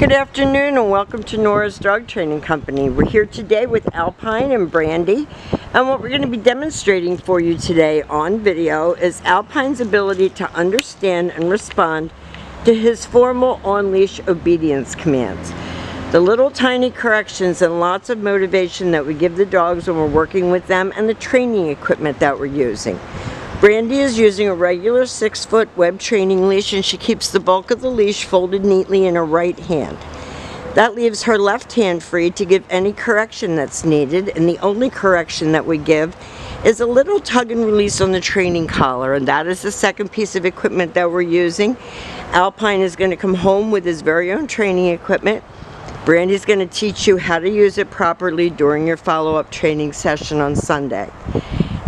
Good afternoon and welcome to Nora's Dog Training Company. We're here today with Alpine and Brandy, and what we're going to be demonstrating for you today on video is Alpine's ability to understand and respond to his formal on-leash obedience commands. The little tiny corrections and lots of motivation that we give the dogs when we're working with them, and the training equipment that we're using. Brandy is using a regular 6-foot web training leash, and she keeps the bulk of the leash folded neatly in her right hand. That leaves her left hand free to give any correction that's needed, and the only correction that we give is a little tug and release on the training collar, and that is the second piece of equipment that we're using. Alpine is going to come home with his very own training equipment. Brandy's going to teach you how to use it properly during your follow-up training session on Sunday.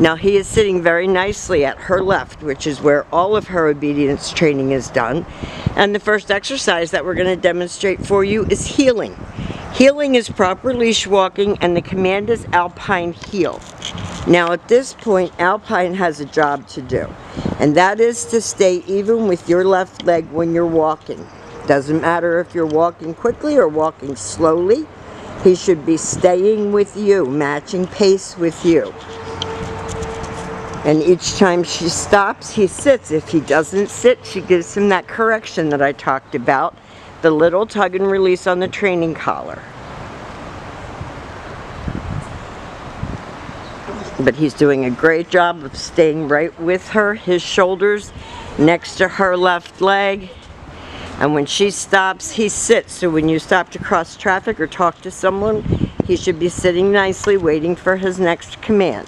Now he is sitting very nicely at her left, which is where all of her obedience training is done. And the first exercise that we're going to demonstrate for you is heeling. Heeling is proper leash walking, and the command is Alpine heel. Now at this point, Alpine has a job to do, and that is to stay even with your left leg when you're walking. Doesn't matter if you're walking quickly or walking slowly, he should be staying with you, matching pace with you. And each time she stops, he sits. If he doesn't sit, she gives him that correction that I talked about, the little tug and release on the training collar. But he's doing a great job of staying right with her, his shoulders next to her left leg. And when she stops, he sits. So when you stop to cross traffic or talk to someone, he should be sitting nicely, waiting for his next command.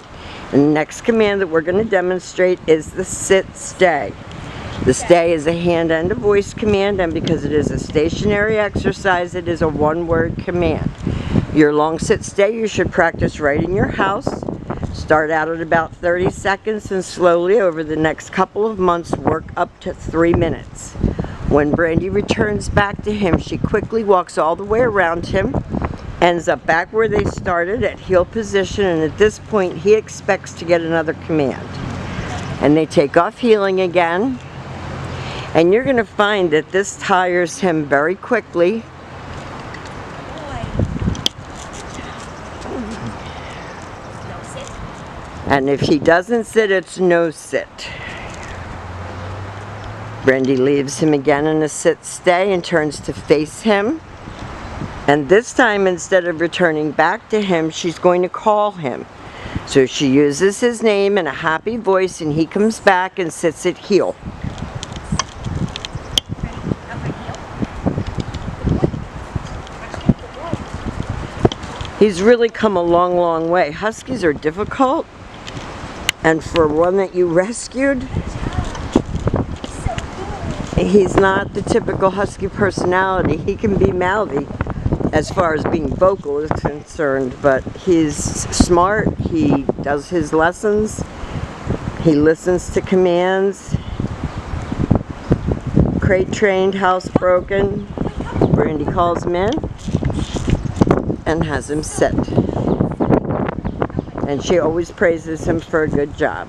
And the next command that we're going to demonstrate is the sit-stay. The stay is a hand and a voice command, and because it is a stationary exercise, it is a one-word command. Your long sit-stay you should practice right in your house. Start out at about 30 seconds and slowly over the next couple of months work up to 3 minutes. When Brandy returns back to him, she quickly walks all the way around him, ends up back where they started at heel position, and at this point he expects to get another command. And they take off heeling again, and you're going to find that this tires him very quickly. And if he doesn't sit, it's no sit. Brandy leaves him again in a sit-stay and turns to face him. And this time, instead of returning back to him, she's going to call him. So she uses his name in a happy voice, and he comes back and sits at heel. He's really come a long, long way. Huskies are difficult, and for one that you rescued, he's not the typical Husky personality. He can be mouthy as far as being vocal is concerned, but he's smart, he does his lessons, he listens to commands. Crate trained, housebroken. Brandy calls him in and has him sit. And she always praises him for a good job.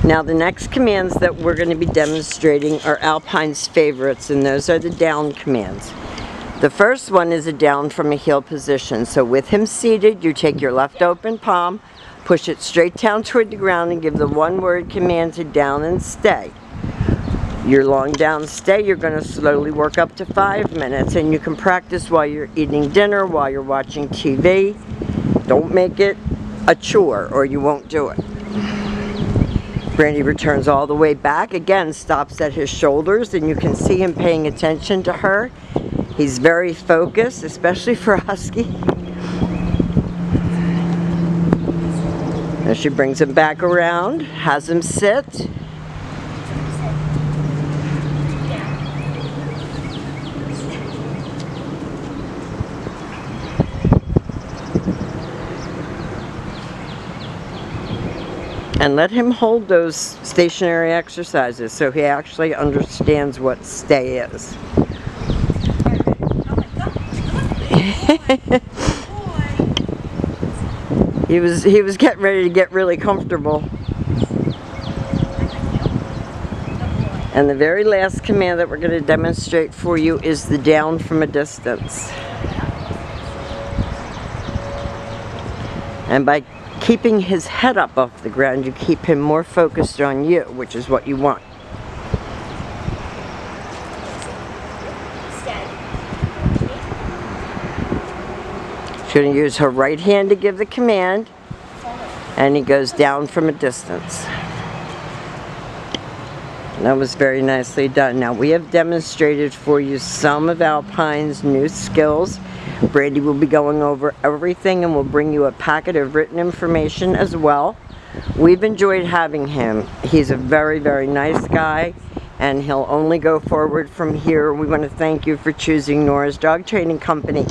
Now the next commands that we're going to be demonstrating are Alpine's favorites, and those are the down commands. The first one is a down from a heel position. So with him seated, you take your left open palm, push it straight down toward the ground, and give the one-word command to down and stay. Your long down stay, you're going to slowly work up to 5 minutes, and you can practice while you're eating dinner, while you're watching TV. Don't make it a chore or you won't do it. Brandy returns all the way back, again stops at his shoulders, and you can see him paying attention to her. He's very focused, especially for a Husky. And she brings him back around, has him sit. And let him hold those stationary exercises so he actually understands what stay is. He was getting ready to get really comfortable. And the very last command that we're going to demonstrate for you is the down from a distance. And by keeping his head up off the ground, you keep him more focused on you, which is what you want. She's going to use her right hand to give the command, and he goes down from a distance. That was very nicely done. Now we have demonstrated for you some of Alpine's new skills. Brandy will be going over everything and will bring you a packet of written information as well. We've enjoyed having him. He's a very, very nice guy, and he'll only go forward from here. We want to thank you for choosing Nora's Dog Training Company.